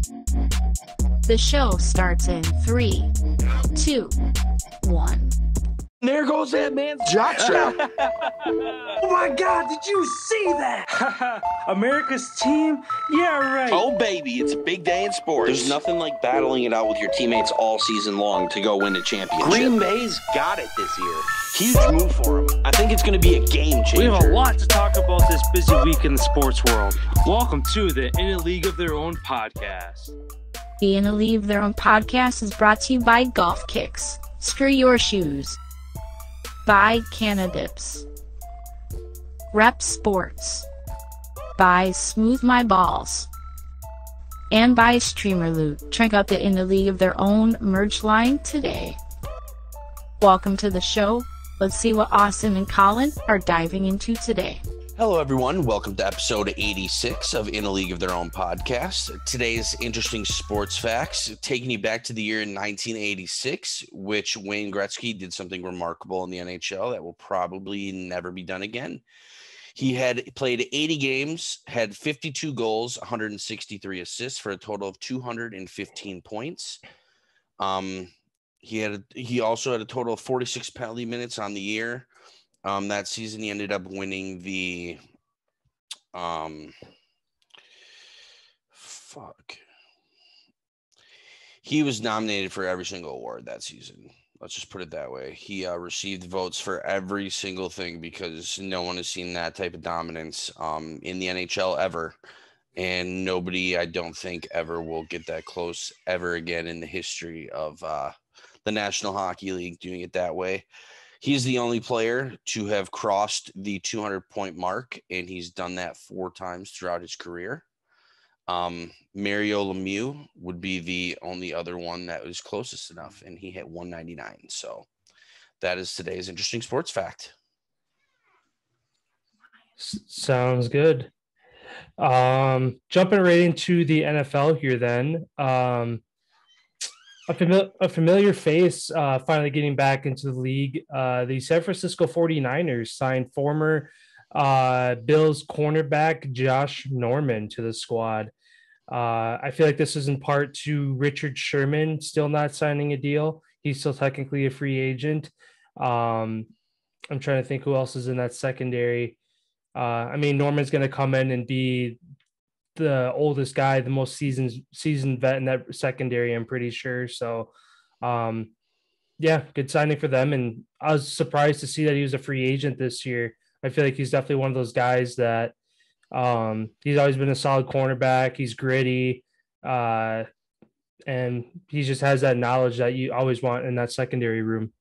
The show starts in 3, 2, 1. There goes that man's jock strap. Oh my God, did you see that? America's team? Yeah, right. Oh, baby, it's a big day in sports. There's nothing like battling it out with your teammates all season long to go win a championship. Green Bay's got it this year. Huge move for them. I think it's going to be a game changer. We have a lot to talk about this busy week in the sports world. Welcome to the In a League of Their Own podcast. The In a League of Their Own podcast is brought to you by Golf Kicks. Screw your shoes. By Canadips. Rep Sports. By Smooth My Balls. And by Streamer Loot. Check out the In a League of Their Own merch line today. Welcome to the show. Let's see what Austin and Collin are diving into today. Hello, everyone. Welcome to episode 86 of In a League of Their Own podcast. Today's interesting sports facts, taking you back to the year 1986, which Wayne Gretzky did something remarkable in the NHL that will probably never be done again. He had played 80 games, had 52 goals, 163 assists for a total of 215 points. He also had a total of 46 penalty minutes on the year. That season, he ended up winning the He was nominated for every single award that season. Let's just put it that way. He received votes for every single thing because no one has seen that type of dominance in the NHL ever. And nobody, I don't think, ever will get that close ever again in the history of the National Hockey League doing it that way. He's the only player to have crossed the 200-point mark, and he's done that 4 times throughout his career. Mario Lemieux would be the only other one that was closest enough, and he hit 199. So that is today's interesting sports fact. Sounds good. Jumping right into the NFL here then. A familiar face finally getting back into the league. The San Francisco 49ers signed former Bills cornerback Josh Norman to the squad. I feel like this is in part to Richard Sherman still not signing a deal. He's still technically a free agent. I'm trying to think who else is in that secondary. Norman's going to come in and be the oldest guy, the most seasoned vet in that secondary, I'm pretty sure. So, good signing for them. And I was surprised to see that he was a free agent this year. I feel like he's definitely one of those guys that he's always been a solid cornerback. He's gritty. And he just has that knowledge that you always want in that secondary room.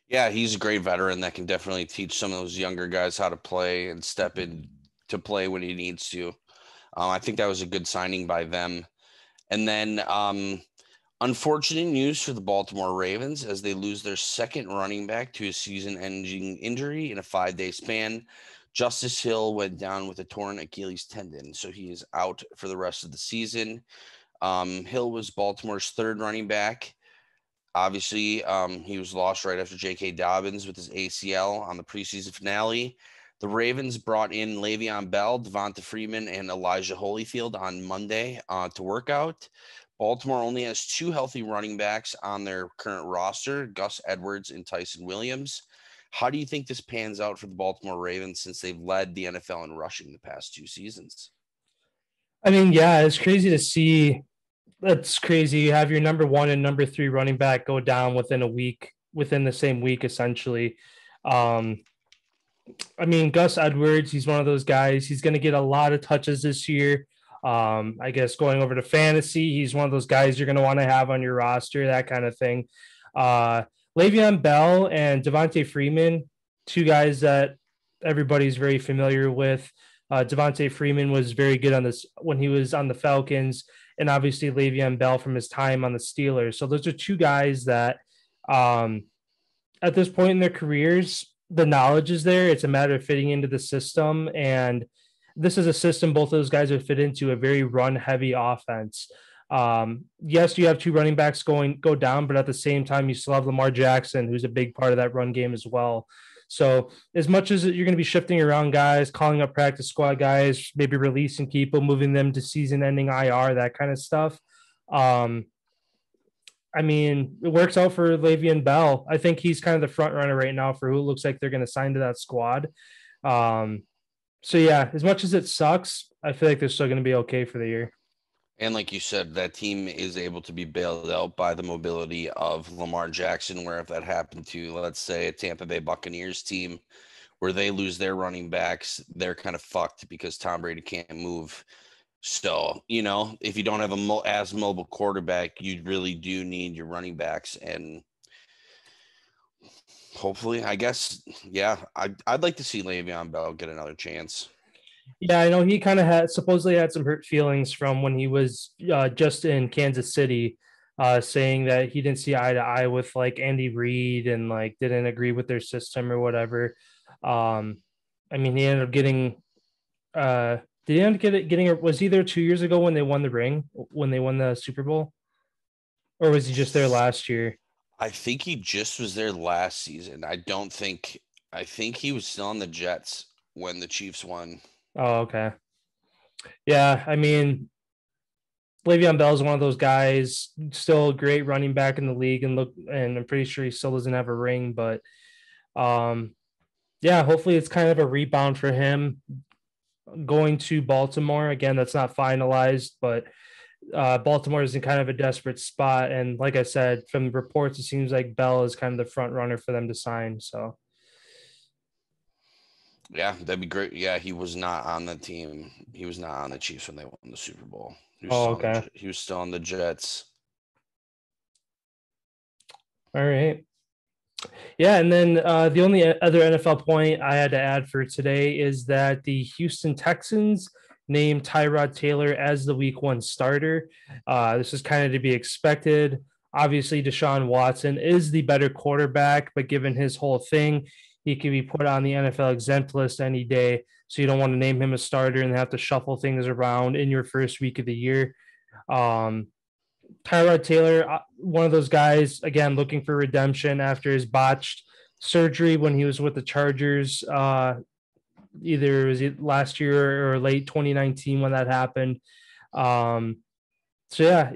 Yeah, he's a great veteran that can definitely teach some of those younger guys how to play and step in to play when he needs to. I think that was a good signing by them. And then unfortunate news for the Baltimore Ravens as they lose their second running back to a season-ending injury in a 5-day span. Justice Hill went down with a torn Achilles tendon, so he is out for the rest of the season. Hill was Baltimore's third running back. Obviously, he was lost right after J.K. Dobbins with his ACL on the preseason finale. The Ravens brought in Le'Veon Bell, Devante Freeman, and Elijah Holyfield on Monday to work out. Baltimore only has 2 healthy running backs on their current roster, Gus Edwards and Tyson Williams. How do you think this pans out for the Baltimore Ravens since they've led the NFL in rushing the past 2 seasons? It's crazy to see. That's crazy. You have your number 1 and number 3 running back go down within the same week, essentially. Gus Edwards, he's one of those guys. He's going to get a lot of touches this year. I guess going over to fantasy, he's one of those guys you're going to want to have on your roster, that kind of thing. Le'Veon Bell and Devante Freeman, 2 guys that everybody's very familiar with. Devante Freeman was very good on this when he was on the Falcons, and obviously Le'Veon Bell from his time on the Steelers. So those are 2 guys that at this point in their careers, the knowledge is there. It's a matter of fitting into the system. And this is a system both of those guys would fit into, a very run-heavy offense. Yes, you have 2 running backs go down, but at the same time, you still have Lamar Jackson, who's a big part of that run game as well. So as much as you're going to be shifting around guys, calling up practice squad guys, maybe releasing people, moving them to season-ending IR, that kind of stuff. I mean, it works out for Le'Veon Bell. I think he's kind of the front runner right now for who it looks like they're going to sign to that squad. So yeah, as much as it sucks, I feel like they're still going to be okay for the year. And like you said, that team is able to be bailed out by the mobility of Lamar Jackson, where if that happened to, let's say, a Tampa Bay Buccaneers team where they lose their running backs, they're kind of fucked because Tom Brady can't move. So, if you don't have as mobile quarterback, you really do need your running backs. And hopefully, I guess, yeah, I'd like to see Le'Veon Bell get another chance. Yeah, I know he kind of supposedly had some hurt feelings from when he was just in Kansas City, saying that he didn't see eye to eye with like Andy Reid and like didn't agree with their system or whatever. I mean, he ended up getting. Did he end up getting? Was he there 2 years ago when they won the ring, when they won the Super Bowl, or was he just there last year? I think he just was there last season. I think he was still on the Jets when the Chiefs won. Oh, okay. Yeah, I mean, Le'Veon Bell is one of those guys, still a great running back in the league, and I'm pretty sure he still doesn't have a ring, but yeah, hopefully it's kind of a rebound for him going to Baltimore. Again, that's not finalized, but Baltimore is in kind of a desperate spot, and like I said, from the reports, it seems like Bell is kind of the front runner for them to sign. So. Yeah, that'd be great. Yeah, he was not on the team. He was not on the Chiefs when they won the Super Bowl. Okay. He was still on the Jets. All right. Yeah, and then the only other NFL point I had to add for today is that the Houston Texans named Tyrod Taylor as the Week 1 starter. This is kind of to be expected. Obviously, Deshaun Watson is the better quarterback, but given his whole thing, he could be put on the NFL exempt list any day. So you don't want to name him a starter and have to shuffle things around in your first week of the year. Tyrod Taylor, one of those guys, again, looking for redemption after his botched surgery when he was with the Chargers. Either was it last year or late 2019 when that happened. So yeah,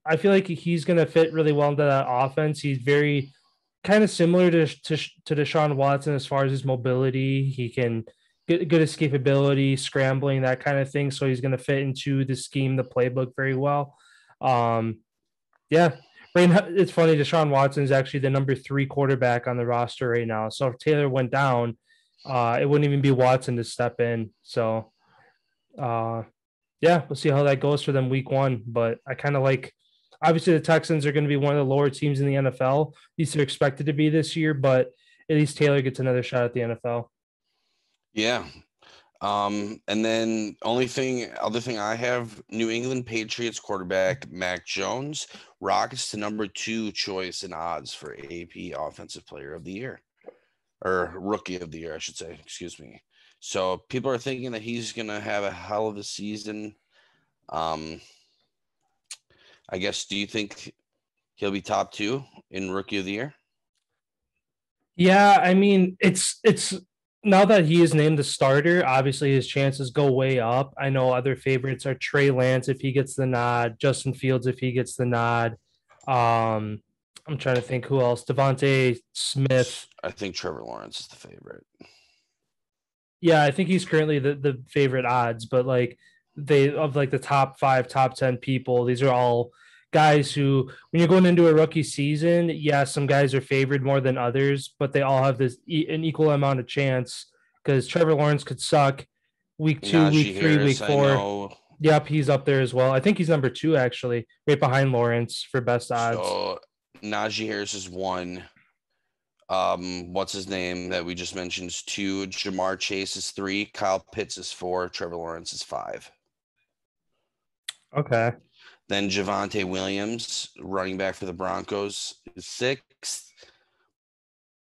I feel like he's going to fit really well into that offense. He's very kind of similar to Deshaun Watson as far as his mobility. He can get good escapability, scrambling, that kind of thing. So he's going to fit into the scheme, the playbook very well. Yeah, it's funny. Deshaun Watson is actually the number 3 quarterback on the roster right now. So if Taylor went down, it wouldn't even be Watson to step in. So, yeah, we'll see how that goes for them week 1. But I kind of like, obviously the Texans are going to be one of the lower teams in the NFL. At least they're expected to be this year, but at least Taylor gets another shot at the NFL. Yeah. And then other thing I have, New England Patriots quarterback Mac Jones rockets to number 2 choice in odds for AP Offensive Player of the Year, or Rookie of the Year, I should say. Excuse me. So people are thinking that he's going to have a hell of a season. I guess, do you think he'll be top 2 in Rookie of the Year? Yeah, I mean, it's now that he is named the starter, obviously his chances go way up. I know other favorites are Trey Lance if he gets the nod, Justin Fields if he gets the nod. I'm trying to think who else. Devante Smith. I think Trevor Lawrence is the favorite. Yeah, I think he's currently the favorite odds, but like the top 5, top 10 people, these are all guys who, when you're going into a rookie season, yeah, some guys are favored more than others, but they all have an equal amount of chance, because Trevor Lawrence could suck week 2, Najee week 3, Harris, week 4. Yep, he's up there as well. I think he's number 2 actually, right behind Lawrence for best odds. So Najee Harris is 1. What's his name that we just mentioned is 2. Jamar Chase is 3. Kyle Pitts is 4. Trevor Lawrence is 5. Okay. Then Javonte Williams, running back for the Broncos, is 6.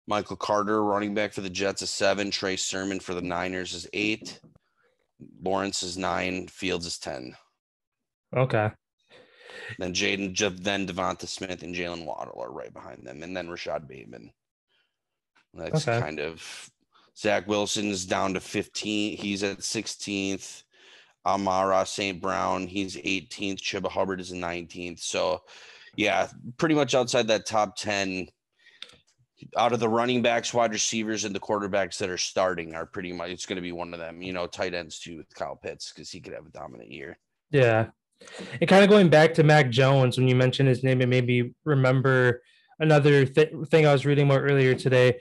Michael Carter, running back for the Jets, is 7. Trey Sermon for the Niners is 8. Lawrence is 9. Fields is 10. Okay. Then Devonta Smith and Jalen Waddle are right behind them, and then Rashad Bateman. That's Okay. kind of Zach Wilson's down to 15. He's at 16th. Amara St. Brown, he's 18th. Chuba Hubbard is 19th. So, yeah, pretty much outside that top 10. Out of the running backs, wide receivers, and the quarterbacks that are starting are pretty much, it's going to be one of them. Tight ends too with Kyle Pitts because he could have a dominant year. Yeah. And kind of going back to Mac Jones, when you mentioned his name, it made me remember another thing I was reading more earlier today.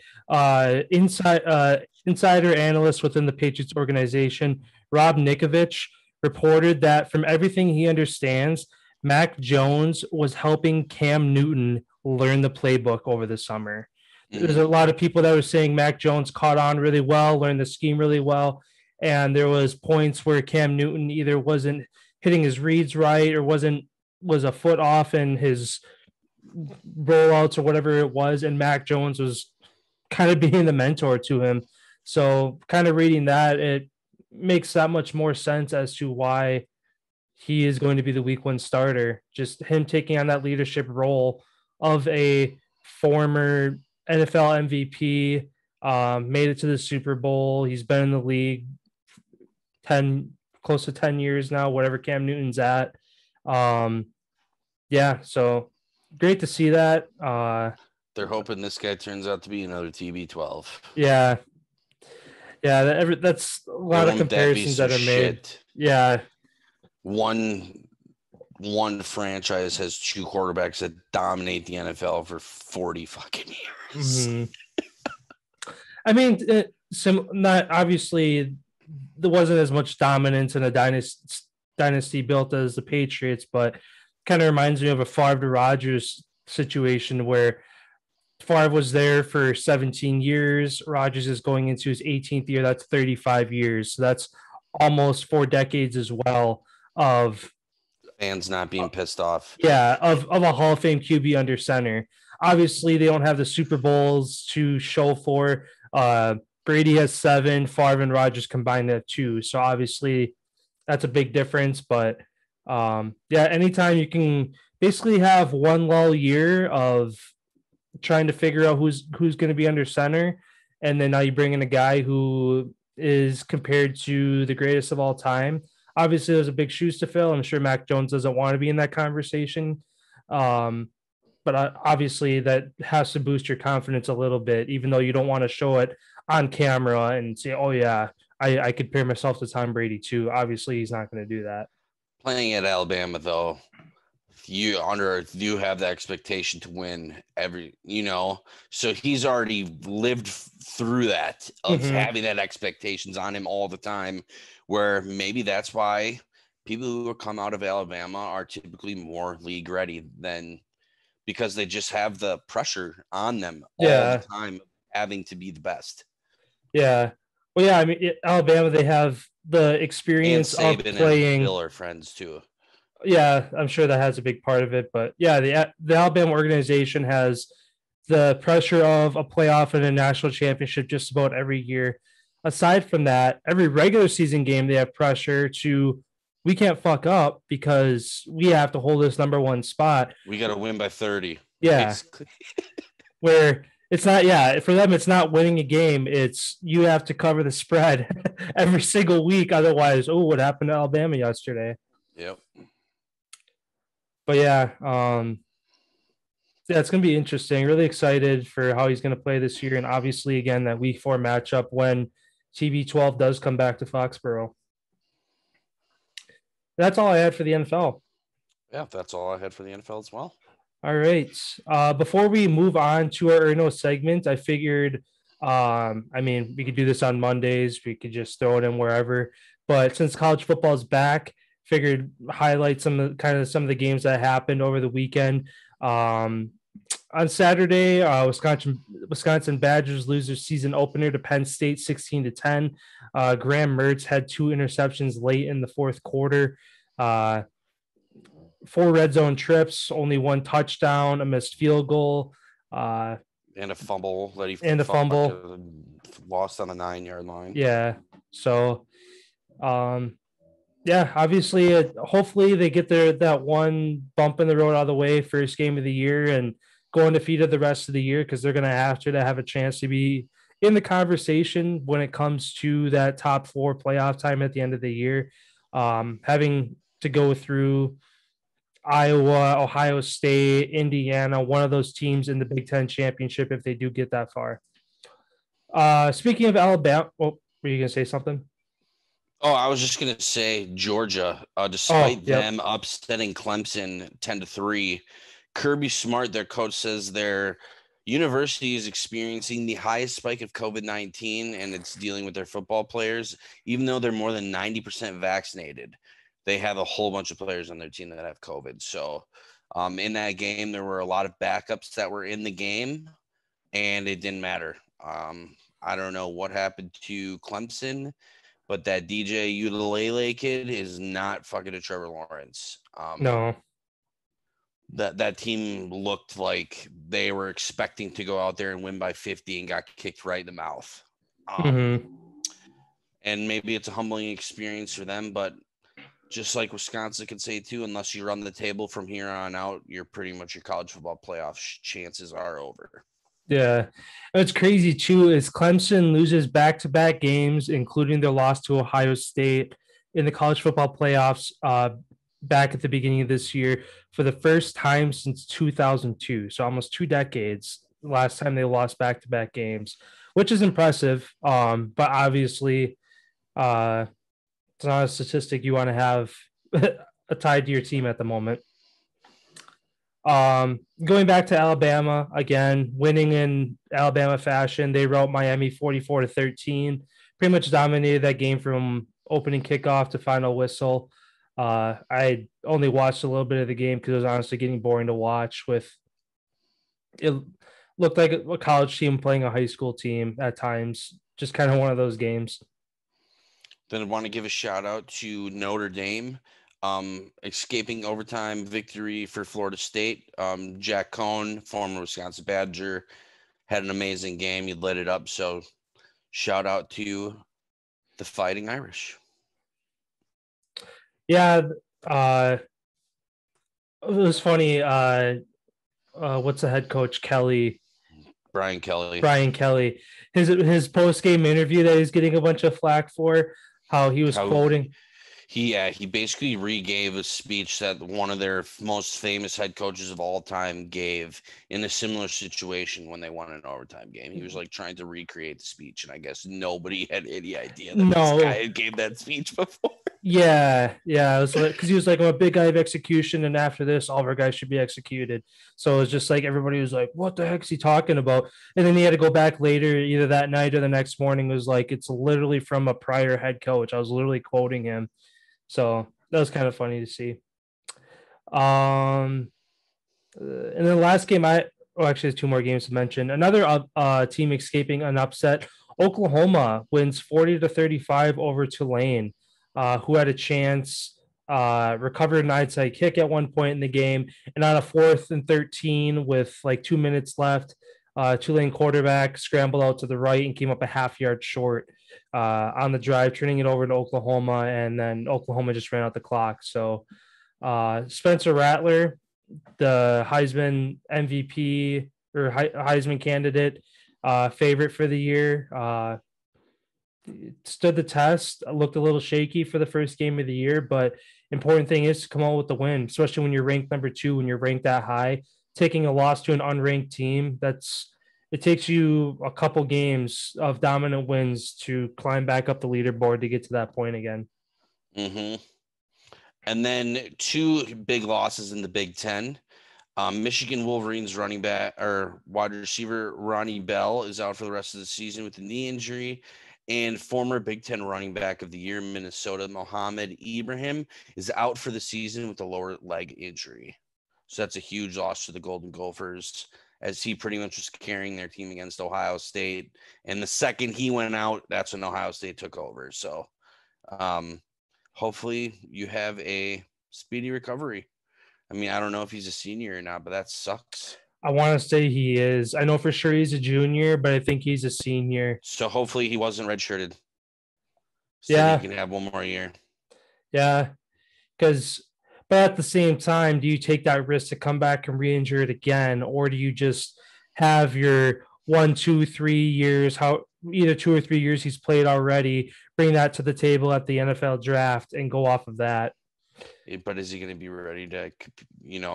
Insider analyst within the Patriots organization, Rob Nikovich, reported that from everything he understands, Mac Jones was helping Cam Newton learn the playbook over the summer. There's a lot of people that were saying Mac Jones caught on really well, learned the scheme really well. And there was points where Cam Newton either wasn't hitting his reads right or was a foot off in his rollouts or whatever it was. And Mac Jones was kind of being the mentor to him. So kind of reading that, it makes that much more sense as to why he is going to be the week 1 starter. Just him taking on that leadership role of a former NFL MVP, made it to the Super Bowl. He's been in the league close to 10 years now, whatever Cam Newton's at. Yeah, so great to see that. They're hoping this guy turns out to be another TB12. Yeah. Yeah, that's a lot of comparisons that are made. Shit. Yeah. One franchise has 2 quarterbacks that dominate the NFL for 40 fucking years. Mm-hmm. I mean, not obviously there wasn't as much dominance in a dynasty built as the Patriots, but kind of reminds me of a Favre to Rodgers situation where Favre was there for 17 years. Rodgers is going into his 18th year. That's 35 years. So that's almost 4 decades as well of fans not being pissed off. Yeah, of a Hall of Fame QB under center. Obviously, they don't have the Super Bowls to show for. Brady has 7, Favre and Rodgers combined have 2. So obviously, that's a big difference. But yeah, anytime you can basically have one lull year of trying to figure out who's going to be under center, and then now you bring in a guy who is compared to the greatest of all time. Obviously, there's a big shoes to fill. I'm sure Mac Jones doesn't want to be in that conversation. But obviously, that has to boost your confidence a little bit, even though you don't want to show it on camera and say, oh, yeah, I compare myself to Tom Brady, too. Obviously, he's not going to do that. Playing at Alabama, though, you have the expectation to win so he's already lived through that of having that expectations on him all the time, where maybe that's why people who come out of Alabama are typically more league ready than, because they just have the pressure on them all the time having to be the best. Yeah. Well, yeah, I mean, Alabama, they have the experience of playing. And Bill are friends too. Yeah, I'm sure that has a big part of it. But yeah, the Alabama organization has the pressure of a playoff and a national championship just about every year. Aside from that, every regular season game, they have pressure to, we can't fuck up because we have to hold this number 1 spot. We got to win by 30. Yeah. Where it's not, for them, it's not winning a game. It's you have to cover the spread every single week. Otherwise, what happened to Alabama yesterday? Yep. But yeah, it's going to be interesting. Really excited for how he's going to play this year. And obviously, again, that week 4 matchup when TB12 does come back to Foxborough. That's all I had for the NFL. Yeah, that's all I had for the NFL as well. All right. Before we move on to our Ynot segment, I figured, we could do this on Mondays. We could just throw it in wherever. But since college football is back, figured highlight some of the games that happened over the weekend. On Saturday, Wisconsin Badgers lose their season opener to Penn State 16-10. Graham Mertz had 2 interceptions late in the 4th quarter. 4 red zone trips, only 1 touchdown, a missed field goal. And a fumble that he lost on the 9-yard line. Yeah. So, obviously, hopefully they get that one bump in the road out of the way, first game of the year, and go undefeated the rest of the year because they're going to have a chance to be in the conversation when it comes to that top 4 playoff time at the end of the year. Having to go through Iowa, Ohio State, Indiana, one of those teams in the Big Ten championship if they do get that far. Speaking of Alabama, were you going to say something? Oh, I was just going to say Georgia, despite them upsetting Clemson 10-3, Kirby Smart, their coach, says their university is experiencing the highest spike of COVID-19 and it's dealing with their football players. Even though they're more than 90% vaccinated, they have a whole bunch of players on their team that have COVID. So in that game, there were a lot of backups that were in the game and it didn't matter. I don't know what happened to Clemson, but that DJ Ukulele kid is not fucking a Trevor Lawrence. No. That team looked like they were expecting to go out there and win by 50 and got kicked right in the mouth. And maybe it's a humbling experience for them, but just like Wisconsin could say too, unless you run the table from here on out, you're pretty much your college football playoff chances are over. Yeah. What's crazy too is Clemson loses back-to-back games, including their loss to Ohio State in the college football playoffs back at the beginning of this year for the first time since 2002. So almost 2 decades, last time they lost back-to-back games, which is impressive. But obviously it's not a statistic you want to have tied to your team at the moment. Going back to Alabama again, winning in Alabama fashion, they wrote Miami 44-13, pretty much dominated that game from opening kickoff to final whistle. I only watched a little bit of the game because it was honestly getting boring to watch. It looked like a college team playing a high school team at times, just kind of one of those games. Then I want to give a shout out to Notre Dame. Escaping overtime victory for Florida State. Jack Cohn, former Wisconsin Badger, had an amazing game. He lit it up. So shout out to the Fighting Irish. Yeah. It was funny. What's the head coach? Brian Kelly. His post-game interview that he's getting a bunch of flack for, how he was quoting. He basically regave a speech that one of their most famous head coaches of all time gave in a similar situation when they won an overtime game. He was like trying to recreate the speech, and I guess nobody had any idea that this guy had gave that speech before. Yeah. It was like, because he was like, I'm a big guy of execution, and after this, all of our guys should be executed. So it was just like everybody was like, what the heck is he talking about? And then he had to go back later, either that night or the next morning. It was like, it's literally from a prior head coach. I was literally quoting him. So that was kind of funny to see. And then the last game, actually, there's 2 more games to mention. Another team escaping an upset. Oklahoma wins 40-35 over Tulane, who had a chance, recovered an onside kick at one point in the game, and on a 4th and 13 with like 2 minutes left, Tulane quarterback scrambled out to the right and came up a half yard short on the drive, turning it over to Oklahoma, and then Oklahoma just ran out the clock. So Spencer Rattler, the Heisman MVP or Heisman candidate, favorite for the year, stood the test, looked a little shaky for the first game of the year, but important thing is to come out with the win, especially when you're ranked number 2, when you're ranked that high. Taking a loss to an unranked team, it takes you a couple games of dominant wins to climb back up the leaderboard to get to that point again. Mm-hmm. And then 2 big losses in the Big Ten. Michigan Wolverines running back or wide receiver Ronnie Bell is out for the rest of the season with a knee injury. And former Big Ten running back of the year, Minnesota, Mohamed Ibrahim, is out for the season with a lower leg injury. So that's a huge loss to the Golden Gophers, as he pretty much was carrying their team against Ohio State. And the second he went out, that's when Ohio State took over. So hopefully you have a speedy recovery. I mean, I don't know if he's a senior or not, but that sucks. I want to say he is. I know for sure he's a junior, but I think he's a senior. So hopefully he wasn't redshirted. So yeah. he can have one more year. Yeah. But But at the same time, do you take that risk to come back and re-injure it again, or do you just have your 1, 2, 3 years, either 2 or 3 years he's played already, bring that to the table at the NFL draft and go off of that? But is he going to be ready to,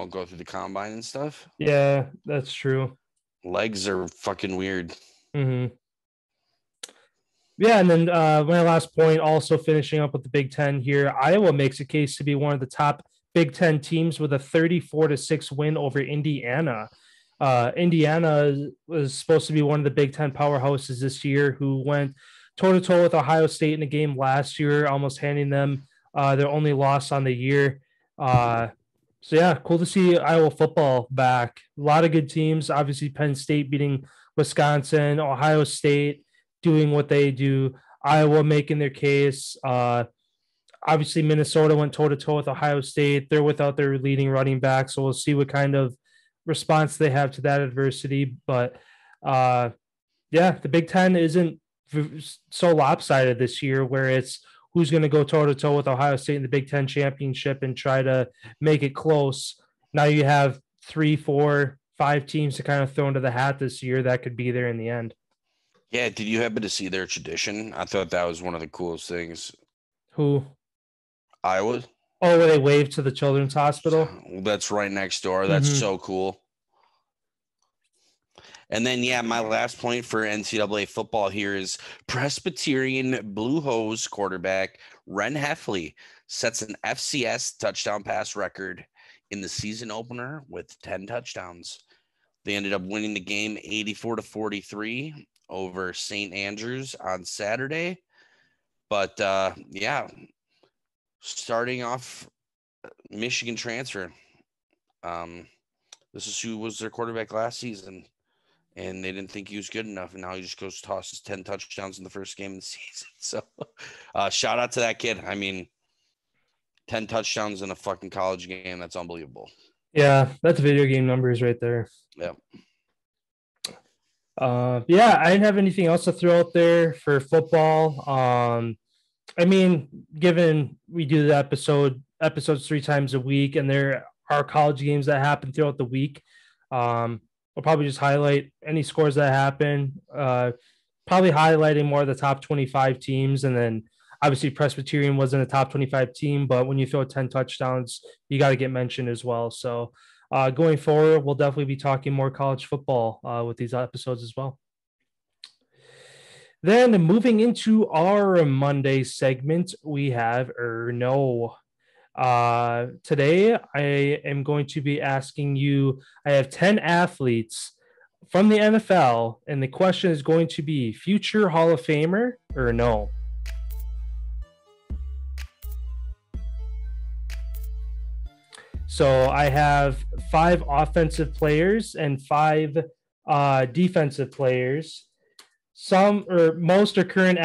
go through the combine and stuff? Yeah, that's true. Legs are fucking weird. Mm-hmm. Yeah, and then my last point, also finishing up with the Big Ten here, Iowa makes a case to be one of the top Big Ten teams with a 34-6 win over Indiana. Indiana was supposed to be one of the Big Ten powerhouses this year, who went toe-to-toe with Ohio State in a game last year, almost handing them their only loss on the year. So, yeah, cool to see Iowa football back. A lot of good teams. Obviously, Penn State beating Wisconsin, Ohio State doing what they do, Iowa making their case. Obviously, Minnesota went toe-to-toe with Ohio State. They're without their leading running back, so we'll see what kind of response they have to that adversity. But, yeah, the Big Ten isn't so lopsided this year, where it's who's going to go toe-to-toe with Ohio State in the Big Ten championship and try to make it close. Now you have 3, 4, 5 teams to kind of throw into the hat this year that could be there in the end. Yeah, did you happen to see their tradition? I thought that was one of the coolest things. Who? Iowa. Oh, where they waved to the Children's Hospital? That's right next door. That's so cool. And then, yeah, my last point for NCAA football here is Presbyterian Blue Hose quarterback Ren Heffley sets an FCS touchdown pass record in the season opener with 10 touchdowns. They ended up winning the game 84-43 over St. Andrews on Saturday. But, yeah, starting off Michigan transfer. This is who was their quarterback last season. And they didn't think he was good enough, and now he just goes tosses 10 touchdowns in the first game of the season. So, shout out to that kid. I mean, 10 touchdowns in a fucking college game. That's unbelievable. Yeah, that's video game numbers right there. Yeah. Yeah, I didn't have anything else to throw out there for football. I mean, given we do the episodes 3 times a week, and there are college games that happen throughout the week, we'll probably just highlight any scores that happen, probably highlighting more of the top 25 teams. And then obviously Presbyterian wasn't a top 25 team, but when you throw 10 touchdowns, you got to get mentioned as well. So going forward, we'll definitely be talking more college football with these episodes as well. Then moving into our Monday segment, we have Ynot. Today, I am going to be asking you, I have 10 athletes from the NFL, and the question is going to be future Hall of Famer or no? So I have 5 offensive players and 5 defensive players. Most are current,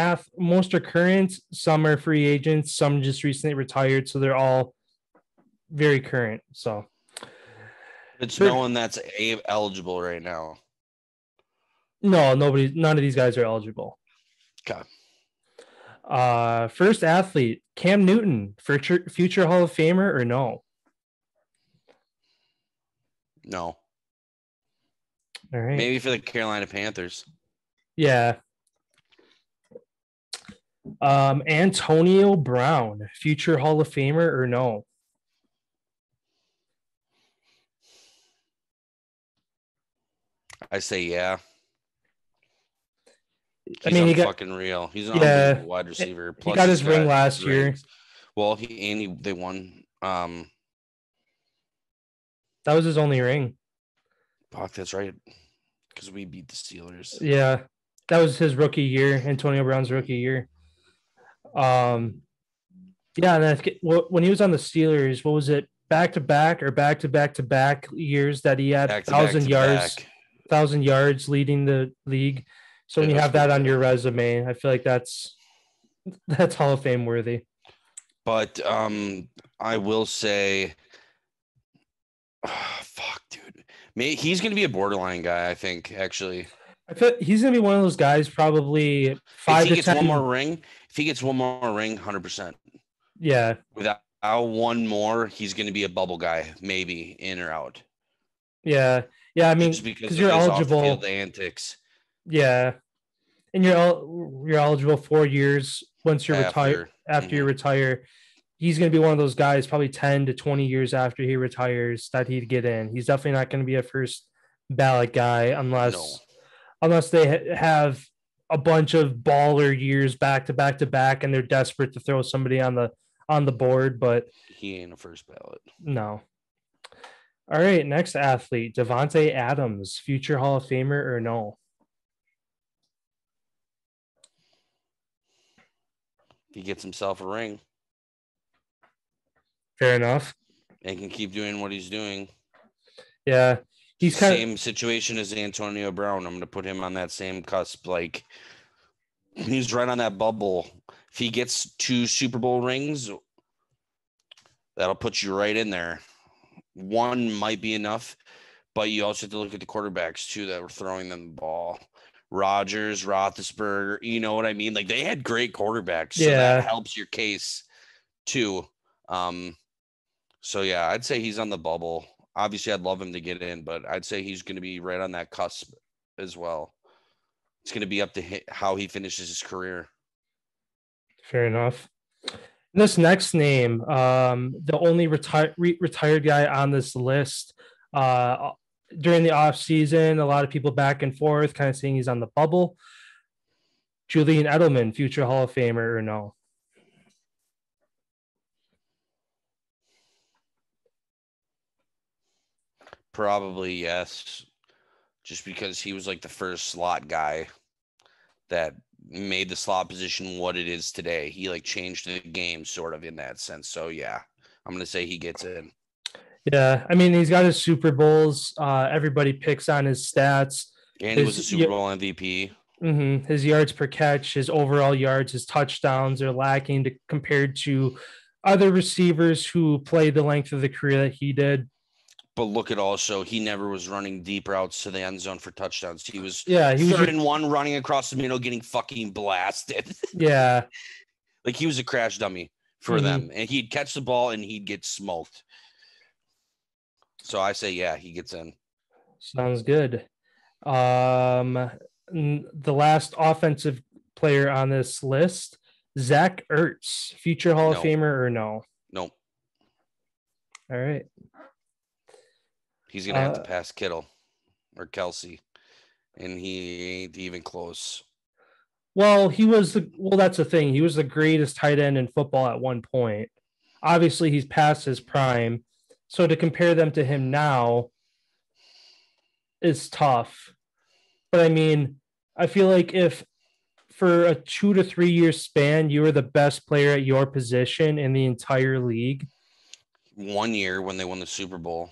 some are free agents, some just recently retired, so they're all very current. So it's no one that's eligible right now. No, none of these guys are eligible. Okay. First athlete, Cam Newton, future Hall of Famer or no? No. All right. Maybe for the Carolina Panthers. Yeah. Antonio Brown, future Hall of Famer or no? I say yeah. He's fucking real. He's an unbelievable wide receiver. Plus he got his ring last year. Well, they won. That was his only ring. Fuck, that's right. Because we beat the Steelers. Yeah. That was his rookie year, Antonio Brown's rookie year. Yeah, and when he was on the Steelers, what was it? Back-to-back years that he had 1,000 yards leading the league. So when you have that on your resume, I feel like that's Hall of Fame worthy. But I will say, fuck, dude. He's going to be a borderline guy, I think, actually. I feel he's going to be one of those guys probably 5 to 10. If he gets one more ring, 100%. Yeah. Without one more, he's going to be a bubble guy, maybe in or out. Yeah. I mean, just because you're of his eligible. off-the-field antics. Yeah, and you're eligible 4 years once you're retired. After you retire, he's going to be one of those guys, probably 10 to 20 years after he retires, that he'd get in. He's definitely not going to be a first ballot guy unless they have a bunch of baller years back to back, and they're desperate to throw somebody on the board. But he ain't a first ballot. No. All right, next athlete, Devante Adams, future Hall of Famer or no? He gets himself a ring. Fair enough. And can keep doing what he's doing. Yeah. He's same situation as Antonio Brown. I'm going to put him on that same cusp. Like, he's right on that bubble. If he gets 2 Super Bowl rings, that'll put you right in there. 1 might be enough, but you also have to look at the quarterbacks too that were throwing them the ball. Rodgers, Roethlisberger, you know what I mean? Like, they had great quarterbacks, so that helps your case too. So yeah, I'd say he's on the bubble. Obviously, I'd love him to get in, but I'd say he's going to be right on that cusp as well. It's going to be up to how he finishes his career. Fair enough. This next name, the only retired guy on this list, during the offseason, a lot of people back and forth kind of saying he's on the bubble. Julian Edelman, future Hall of Famer or no? Probably yes, just because he was like the first slot guy that made the slot position what it is today. He like changed the game sort of in that sense. So yeah, I'm going to say he gets in. Yeah. I mean, he's got his Super Bowls. Everybody picks on his stats. And he was a Super Bowl MVP. His yards per catch, his overall yards, his touchdowns are lacking compared to other receivers who played the length of the career that he did. But look at also, he never was running deep routes to the end zone for touchdowns. He was third and one running across the middle, getting fucking blasted. Yeah. Like, he was a crash dummy for them. And he'd catch the ball and he'd get smoked. So I say, yeah, he gets in. Sounds good. The last offensive player on this list, Zach Ertz, future Hall of Famer or no? Nope. All right. He's going to have to pass Kittle or Kelsey, and he ain't even close. Well, that's the thing. He was the greatest tight end in football at one point. Obviously, he's past his prime. So to compare them to him now is tough. But I mean, I feel like if for a 2 to 3 year span, you were the best player at your position in the entire league. 1 year when they won the Super Bowl.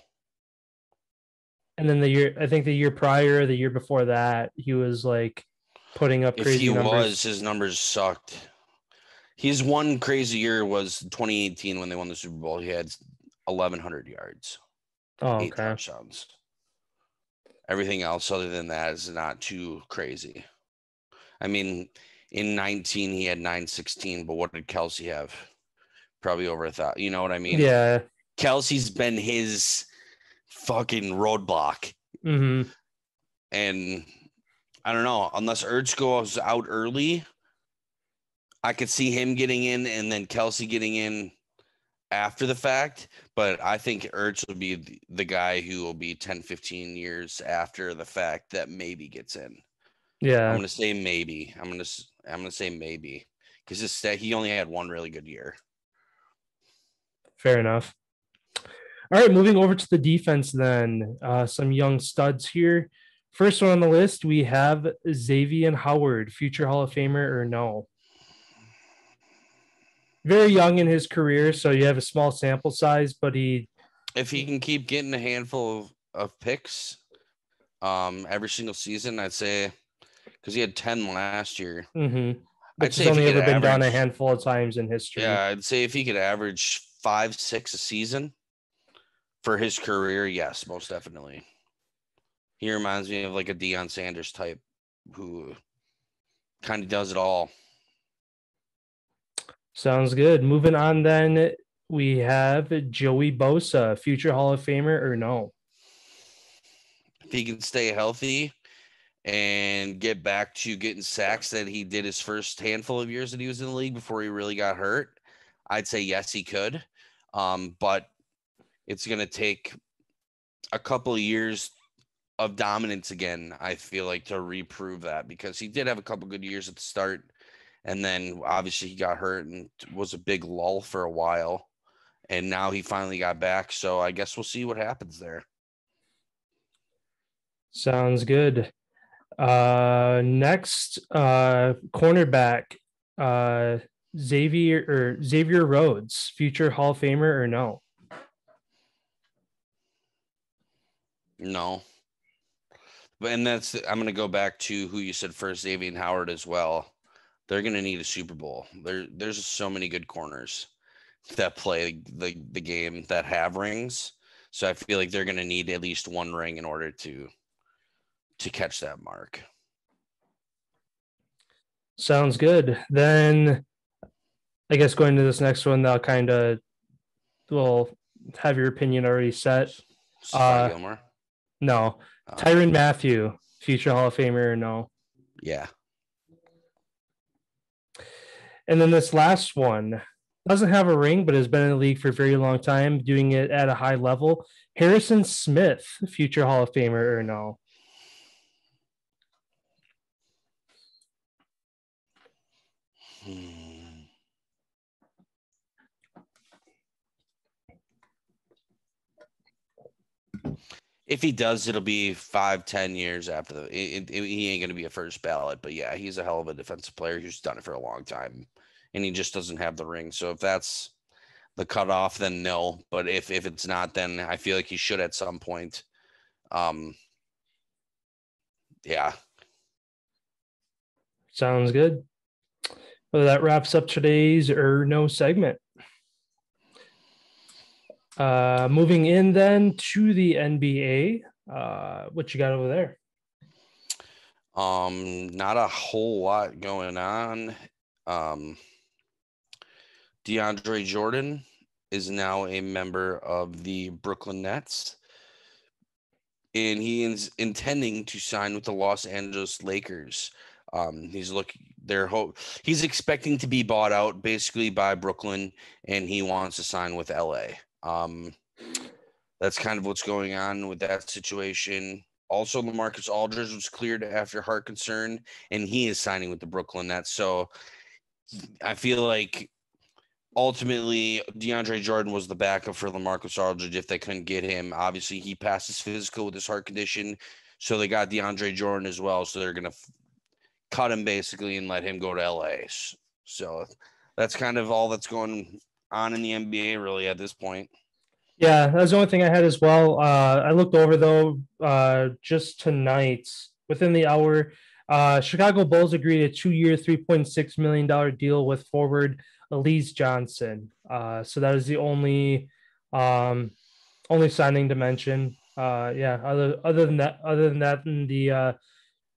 And then the year prior, or the year before that, he was like putting up crazy numbers. His numbers sucked. His one crazy year was 2018 when they won the Super Bowl. He had 1,100 yards. 8 touchdowns. Everything else other than that is not too crazy. I mean, in 19, he had 916, but what did Kelsey have? Probably over 1,000. You know what I mean? Yeah. Kelsey's been his fucking roadblock. And I don't know, unless Ertz goes out early, I could see him getting in and then Kelsey getting in after the fact. But I think Ertz will be the guy who will be 10, 15 years after the fact that maybe gets in. Yeah. I'm going to say maybe. I'm going to say maybe because he only had one really good year. Fair enough. All right, moving over to the defense then. Some young studs here. First one on the list, we have Xavier Howard, future Hall of Famer or no? Very young in his career, so you have a small sample size, but if he can keep getting a handful of picks every single season, I'd say, because he had 10 last year. Which has only ever been done a handful of times in history. Yeah, I'd say if he could average 5, 6 a season for his career, yes, most definitely. He reminds me of like a Deion Sanders type who kind of does it all. Sounds good. Moving on then we have Joey Bosa, future Hall of Famer or no? If he can stay healthy and get back to getting sacks that he did his first handful of years that he was in the league before he really got hurt, I'd say yes, he could. But it's going to take a couple of years of dominance again, I feel like, to reprove that, because he did have a couple good years at the start, and then obviously he got hurt and was a big lull for a while, and now he finally got back. So I guess we'll see what happens there. Sounds good. Next, cornerback, Xavier Rhodes, future Hall of Famer or no? No. And I'm going to go back to who you said first, Xavier Howard as well. They're going to need a Super Bowl. There's so many good corners that play the game that have rings. So I feel like they're going to need at least one ring in order to catch that mark. Sounds good. Then I guess going to this next one, they'll kind of will have your opinion already set. Gilmore? No. Tyrann Mathieu, future Hall of Famer or no? Yeah. And then this last one doesn't have a ring, but has been in the league for a very long time, doing it at a high level. Harrison Smith, future Hall of Famer or no? If he does, it'll be 5-10 years after he ain't going to be a first ballot. But yeah, he's a hell of a defensive player who's done it for a long time, and he just doesn't have the ring. So if that's the cutoff, then no. But if it's not, then I feel like he should at some point. Yeah. Sounds good. Well, that wraps up today's or no segment. Moving in then to the NBA. What you got over there? Not a whole lot going on. Deandre Jordan is now a member of the Brooklyn Nets, and he is intending to sign with the Los Angeles Lakers. He's expecting to be bought out basically by Brooklyn, and he wants to sign with LA. That's kind of what's going on with that situation. Also, LaMarcus Aldridge was cleared after heart concern, and he is signing with the Brooklyn Nets. So I feel like ultimately DeAndre Jordan was the backup for LaMarcus Aldridge if they couldn't get him. Obviously, he passed his physical with his heart condition, so they got DeAndre Jordan as well. So they're going to cut him basically and let him go to LA. So that's kind of all that's going on in the NBA really at this point. Yeah, that's the only thing I had as well. I looked over though just tonight within the hour. Chicago Bulls agreed a 2-year, $3.6 million deal with forward Elise Johnson. So that is the only signing to mention. Other than that, in the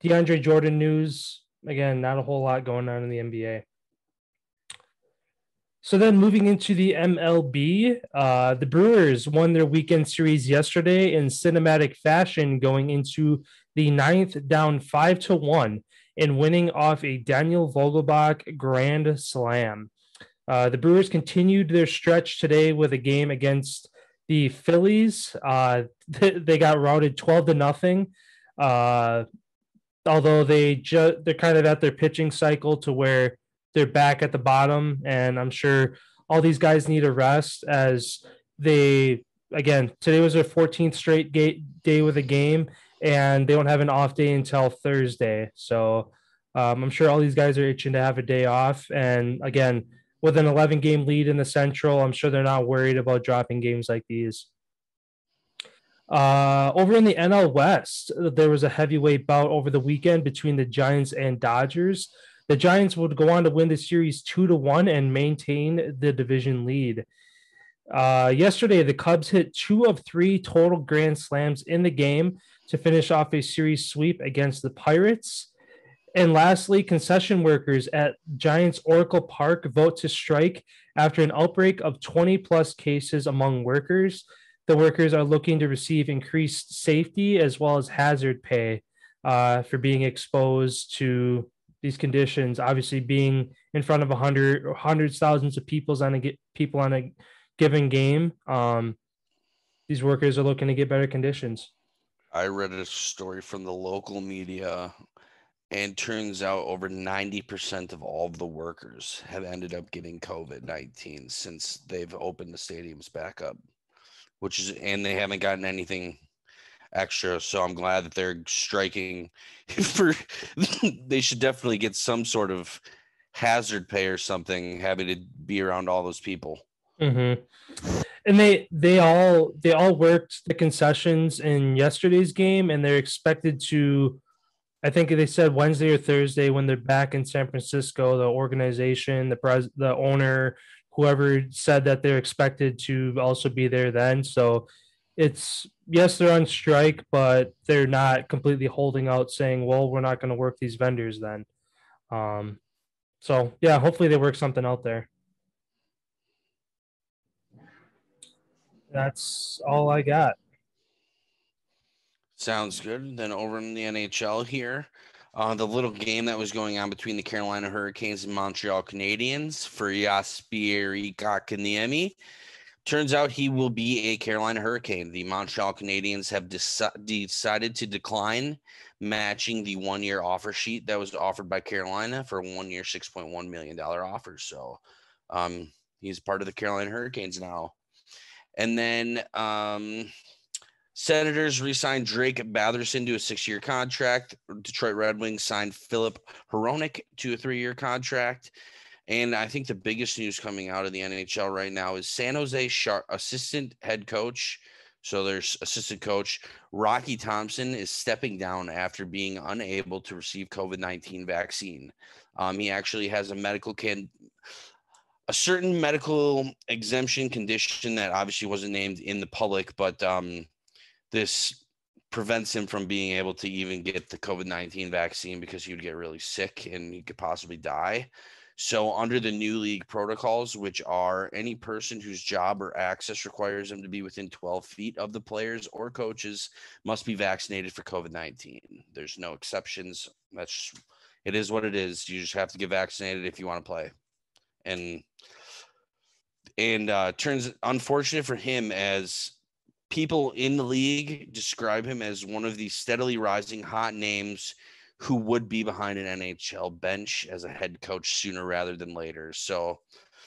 DeAndre Jordan news, again, not a whole lot going on in the NBA. So then moving into the MLB, the Brewers won their weekend series yesterday in cinematic fashion, going into the 9th down 5-1 and winning off a Daniel Vogelbach grand slam. The Brewers continued their stretch today with a game against the Phillies. They got routed 12-0. Although they're kind of at their pitching cycle to where they're back at the bottom, and I'm sure all these guys need a rest as today was their 14th straight day with a game, and they don't have an off day until Thursday. So I'm sure all these guys are itching to have a day off. And again, with an 11-game lead in the Central, I'm sure they're not worried about dropping games like these. Over in the NL West, there was a heavyweight bout over the weekend between the Giants and Dodgers. The Giants would go on to win the series 2-1 and maintain the division lead. Yesterday, the Cubs hit 2 of 3 total grand slams in the game to finish off a series sweep against the Pirates. And lastly, concession workers at Giants Oracle Park vote to strike after an outbreak of 20 plus cases among workers. The workers are looking to receive increased safety as well as hazard pay for being exposed to these conditions. Obviously, being in front of hundreds, thousands of people on a given game. These workers are looking to get better conditions. I read a story from the local media, and turns out over 90% of all of the workers have ended up getting COVID-19 since they've opened the stadiums back up, and they haven't gotten anything extra. So I'm glad that they're striking they should definitely get some sort of hazard pay or something, having to be around all those people. Mm-hmm. And they all worked the concessions in yesterday's game, and they're expected to, I think they said Wednesday or Thursday when they're back in San Francisco, the organization, the owner, whoever said that they're expected to also be there then. So they're on strike, but they're not completely holding out saying, well, we're not going to work these vendors then. So yeah, hopefully they work something out there. That's all I got. Sounds good. Then over in the NHL here, the little game that was going on between the Carolina Hurricanes and Montreal Canadiens for Jesperi Kotkaniemi. Turns out he will be a Carolina Hurricane. The Montreal Canadiens have decided to decline matching the one-year offer sheet that was offered by Carolina for a one-year $6.1 million offer. So he's part of the Carolina Hurricanes now. And then Senators re-signed Drake Batherson to a 6-year contract. Detroit Red Wings signed Philip Hronek to a 3-year contract. And I think the biggest news coming out of the NHL right now is San Jose assistant head coach. So there's assistant coach Rocky Thompson is stepping down after being unable to receive COVID-19 vaccine. He actually has a certain medical exemption condition that obviously wasn't named in the public, but this prevents him from being able to even get the COVID-19 vaccine because he would get really sick and he could possibly die. So under the new league protocols, which are any person whose job or access requires them to be within 12 feet of the players or coaches must be vaccinated for COVID-19. There's no exceptions. It is what it is. You just have to get vaccinated if you want to play. And turns unfortunate for him, as people in the league describe him as one of the steadily rising hot names who would be behind an NHL bench as a head coach sooner rather than later. So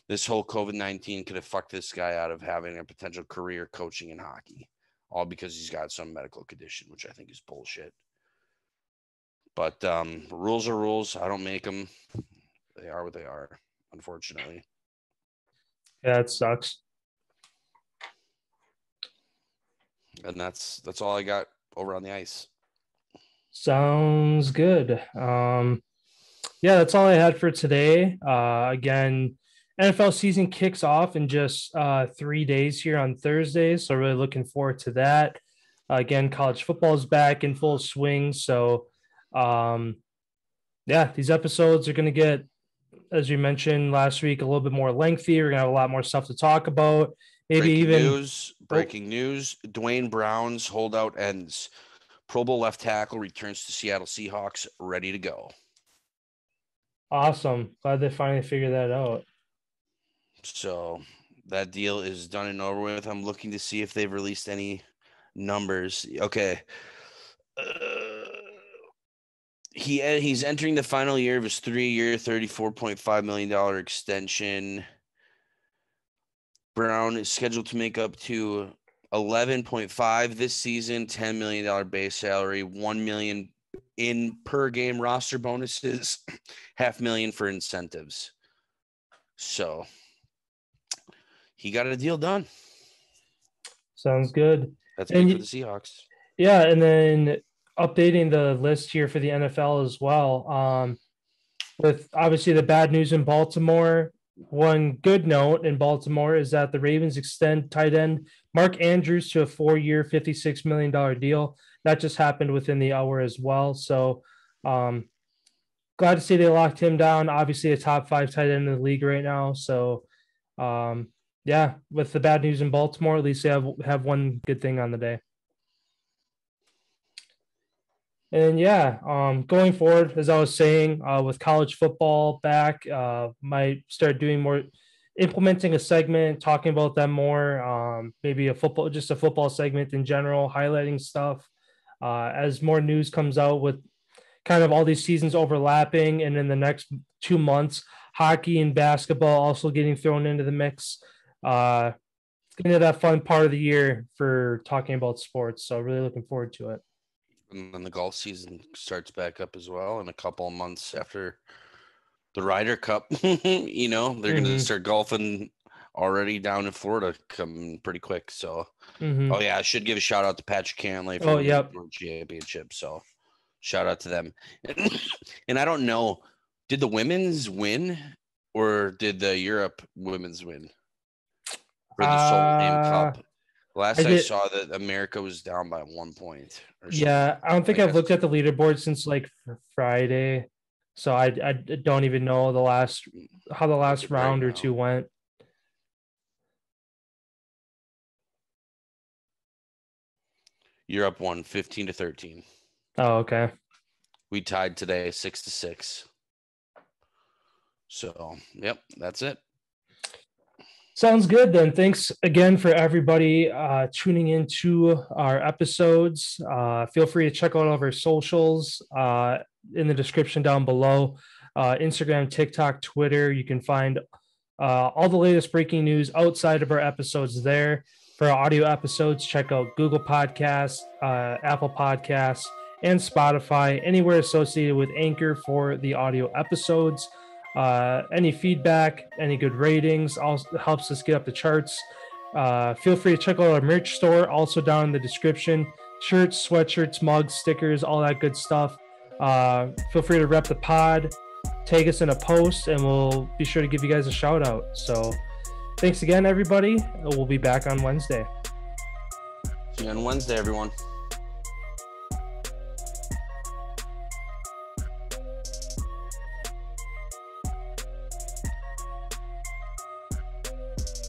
this whole COVID-19 could have fucked this guy out of having a potential career coaching in hockey, all because he's got some medical condition, which I think is bullshit. But rules are rules. I don't make them. They are what they are, unfortunately. Yeah, it sucks. And that's all I got over on the ice. Sounds good. Yeah, that's all I had for today. Again, NFL season kicks off in just 3 days here on Thursday, so really looking forward to that. Again, college football is back in full swing, so yeah, these episodes are going to get, as you mentioned last week, a little bit more lengthy. We're going to have a lot more stuff to talk about. Breaking news. Dwayne Brown's holdout ends. Pro Bowl left tackle returns to Seattle Seahawks, ready to go. Awesome. Glad they finally figured that out. So that deal is done and over with. I'm looking to see if they've released any numbers. Okay. He's entering the final year of his 3-year, $34.5 million extension. Brown is scheduled to make up to 11.5 this season, $10 million base salary, $1 million in per game roster bonuses, $500,000 for incentives. So he got a deal done. Sounds good. That's big for the Seahawks. Yeah, and then updating the list here for the NFL as well. With obviously the bad news in Baltimore, one good note in Baltimore is that the Ravens extend tight end Mark Andrews to a 4-year, $56 million deal. That just happened within the hour as well. So glad to see they locked him down. Obviously, a top 5 tight end in the league right now. So, yeah, with the bad news in Baltimore, at least they have one good thing on the day. And yeah, going forward, as I was saying, with college football back, might start doing more, implementing a segment, talking about them more, maybe a football segment in general, highlighting stuff as more news comes out with kind of all these seasons overlapping. And in the next 2 months, hockey and basketball also getting thrown into the mix. It's into that fun part of the year for talking about sports. So really looking forward to it. And then the golf season starts back up as well in a couple of months after the Ryder Cup. You know, they're going to start golfing already down in Florida coming pretty quick. So, oh yeah, I should give a shout out to Patrick Cantlay for the World Championship. So shout out to them. And I don't know, did the women's win or did the Europe women's win for the Solheim Cup? Last I saw that America was down by 1 point. Yeah, I don't think I've looked at the leaderboard since like Friday, so I don't even know how the last round or two went. Europe won 15-13. Oh, okay. We tied today 6-6. So, yep, that's it. Sounds good then. Thanks again for everybody tuning into our episodes. Feel free to check out all of our socials in the description down below. Instagram, TikTok, Twitter. You can find all the latest breaking news outside of our episodes there. For our audio episodes, check out Google Podcasts, Apple Podcasts, and Spotify, anywhere associated with Anchor for the audio episodes. Any feedback, any good ratings also helps us get up the charts. Feel free to check out our merch store, also down in the description. Shirts, sweatshirts, mugs, stickers, all that good stuff. Feel free to rep the pod, tag us in a post, and we'll be sure to give you guys a shout out. So thanks again, everybody. We'll be back on Wednesday. See you on Wednesday, everyone.